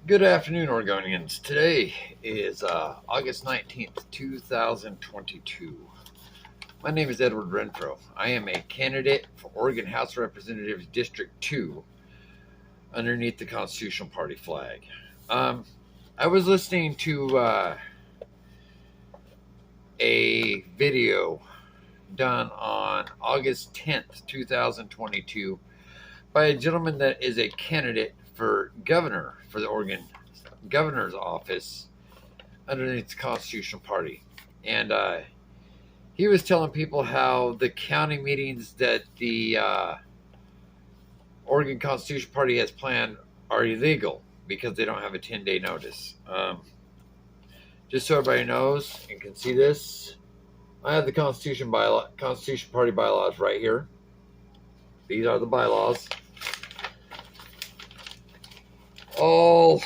Good afternoon, Oregonians. Today is August 19th, 2022. My name is Edward Renfro. I am a candidate for Oregon House of Representatives District 2 underneath the Constitutional Party flag. I was listening to a video done on August 10th, 2022 by a gentleman that is a candidate for governor for the Oregon governor's office underneath the Constitutional Party. And he was telling people how the county meetings that the Oregon Constitutional Party has planned are illegal because they don't have a 10-day notice. Just so everybody knows and can see this, I have the Constitution Party bylaws right here. These are the bylaws. All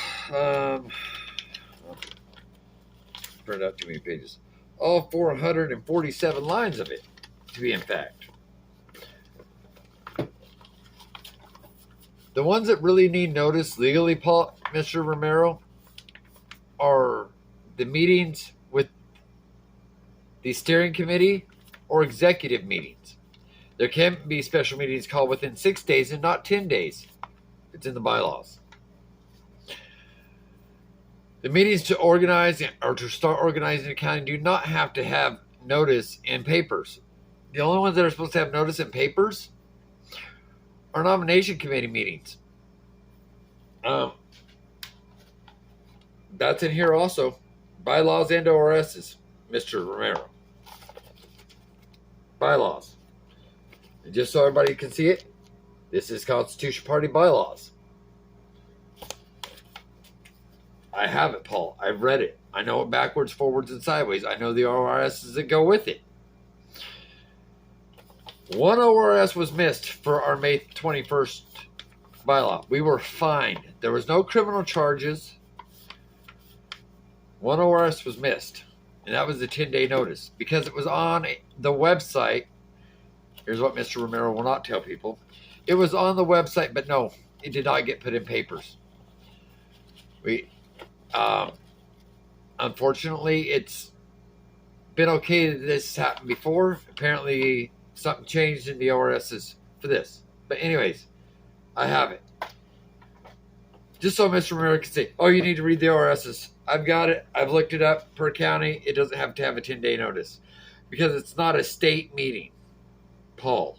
printed out too many pages. All 447 lines of it, to be in fact. The ones that really need notice legally, Mr. Romero, are the meetings with the steering committee or executive meetings. There can be special meetings called within 6 days and not 10 days. It's in the bylaws. The meetings to organize or to start organizing the county do not have to have notice in papers. The only ones that are supposed to have notice in papers are nomination committee meetings. That's in here also. Bylaws and ORSs, Mr. Romero. Bylaws. And just so everybody can see it, this is Constitution Party bylaws. I have it, Paul. I've read it. I know it backwards, forwards, and sideways. I know the ORSs that go with it. One ORS was missed for our May 21st bylaw. We were fined. There was no criminal charges. One ORS was missed, and that was the 10-day notice because it was on the website. Here's what Mr. Romero will not tell people. It was on the website, but no, it did not get put in papers. Unfortunately, it's been okay that this happened before. Apparently, something changed in the ORSs for this. But anyways, I have it. Just so Mr. Romero can say, oh, you need to read the ORSs. I've got it. I've looked it up per county. It doesn't have to have a 10-day notice because it's not a state meeting, Paul.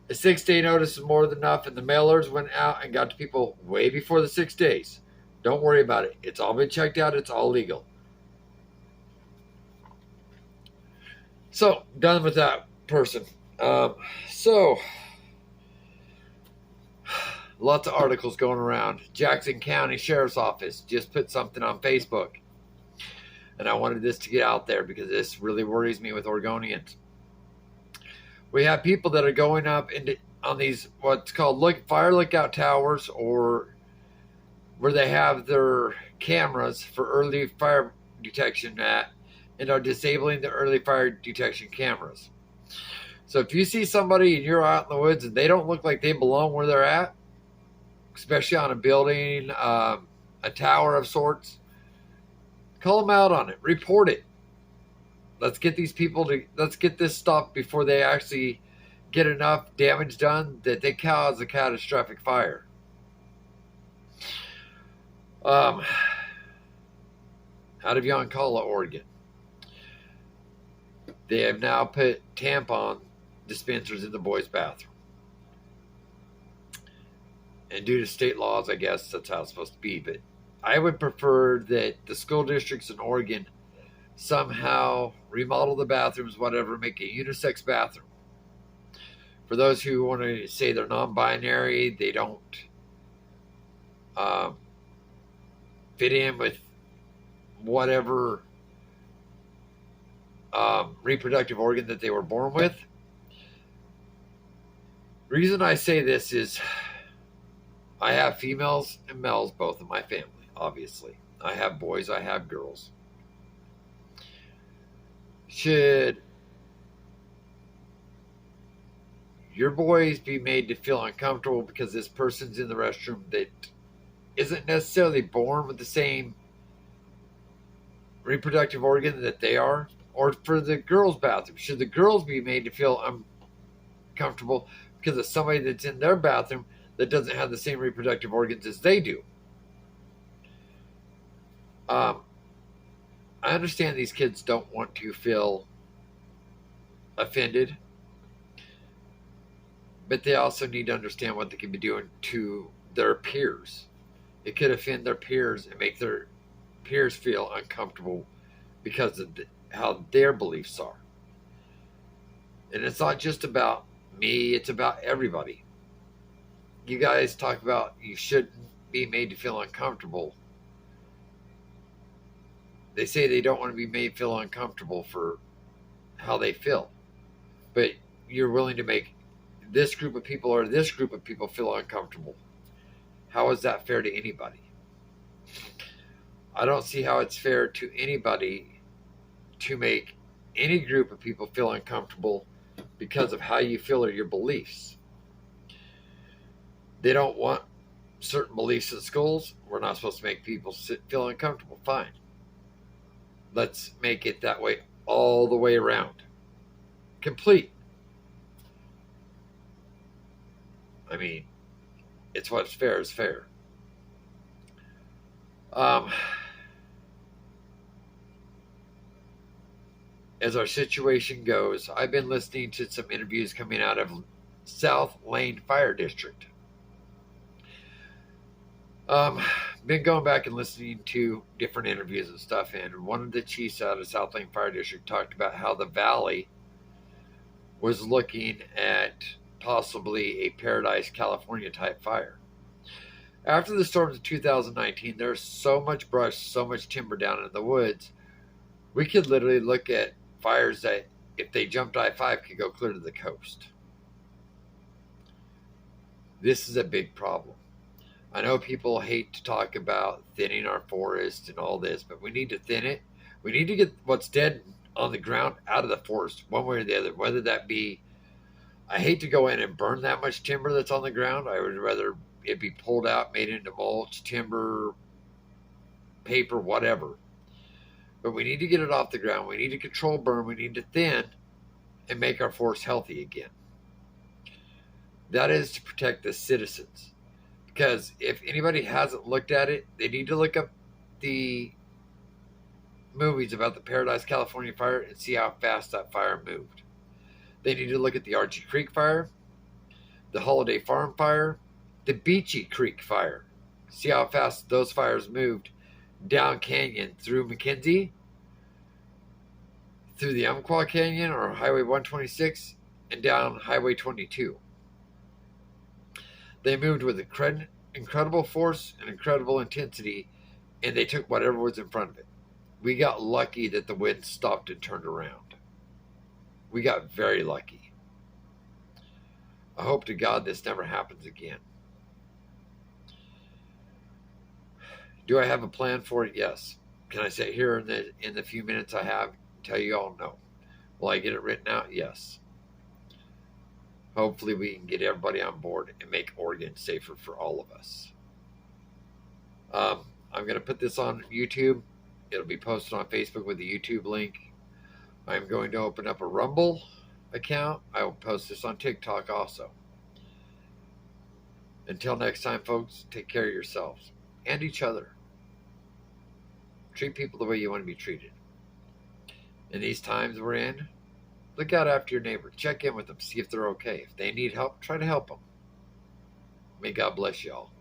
A 6-day notice is more than enough, and the mailers went out and got to people way before the 6 days. Don't worry about it. It's all been checked out. It's all legal. So, done with that person. Lots of articles going around. Jackson County Sheriff's Office just put something on Facebook. And I wanted this to get out there because this really worries me with Oregonians. We have people that are going up on these what's called fire lookout towers, or where they have their cameras for early fire detection and are disabling the early fire detection cameras. So if you see somebody and you're out in the woods and they don't look like they belong where they're at, especially on a building, a tower of sorts, call them out on it. Report it. Let's get this stopped before they actually get enough damage done that they cause a catastrophic fire. Out of Yoncalla, Oregon, they have now put tampon dispensers in the boys' bathroom. And due to state laws, I guess that's how it's supposed to be. But I would prefer that the school districts in Oregon somehow remodel the bathrooms, whatever, make a unisex bathroom. For those who want to say they're non-binary, they don't fit in with whatever reproductive organ that they were born with. The reason I say this is I have females and males both in my family, obviously. I have boys, I have girls. Should your boys be made to feel uncomfortable because this person's in the restroom that isn't necessarily born with the same reproductive organ that they are? Or for the girls' bathroom, should the girls be made to feel uncomfortable because of somebody that's in their bathroom that doesn't have the same reproductive organs as they do? I understand these kids don't want to feel offended, but they also need to understand what they can be doing to their peers. It could offend their peers and make their peers feel uncomfortable because of how their beliefs are. And it's not just about me, it's about everybody. You guys talk about you shouldn't be made to feel uncomfortable. They say they don't want to be made feel uncomfortable for how they feel. But you're willing to make this group of people or this group of people feel uncomfortable. How is that fair to anybody? I don't see how it's fair to anybody to make any group of people feel uncomfortable because of how you feel or your beliefs. They don't want certain beliefs in schools. We're not supposed to make people feel uncomfortable. Fine. Let's make it that way all the way around. Complete. I mean, it's what's fair is fair. As our situation goes, I've been listening to some interviews coming out of South Lane Fire District. Been going back and listening to different interviews and stuff, and one of the chiefs out of South Lane Fire District talked about how the valley was looking at possibly a Paradise, California type fire. After the storms of 2019, there's so much brush, so much timber down in the woods, we could literally look at fires that, if they jumped I-5, could go clear to the coast. This is a big problem. I know people hate to talk about thinning our forest and all this, but we need to thin it. We need to get what's dead on the ground out of the forest, one way or the other, whether that be, I hate to go in and burn that much timber that's on the ground. I would rather it be pulled out, made into mulch, timber, paper, whatever. But we need to get it off the ground. We need to control burn. We need to thin and make our forest healthy again. That is to protect the citizens. Because if anybody hasn't looked at it, they need to look up the movies about the Paradise, California fire and see how fast that fire moved. They need to look at the Archie Creek fire, the Holiday Farm fire, the Beachy Creek fire. See how fast those fires moved down canyon through McKenzie, through the Umpqua Canyon or Highway 126, and down Highway 22. They moved with incredible force and incredible intensity, and they took whatever was in front of it. We got lucky that the wind stopped and turned around. We got very lucky. I hope to God this never happens again. Do I have a plan for it? Yes. Can I sit here in the few minutes I have tell you all no? Will I get it written out? Yes. Hopefully we can get everybody on board and make Oregon safer for all of us. I'm going to put this on YouTube. It'll be posted on Facebook with the YouTube link. I'm going to open up a Rumble account. I will post this on TikTok also. Until next time, folks, take care of yourselves and each other. Treat people the way you want to be treated. In these times we're in, look out after your neighbor. Check in with them. See if they're okay. If they need help, try to help them. May God bless you all.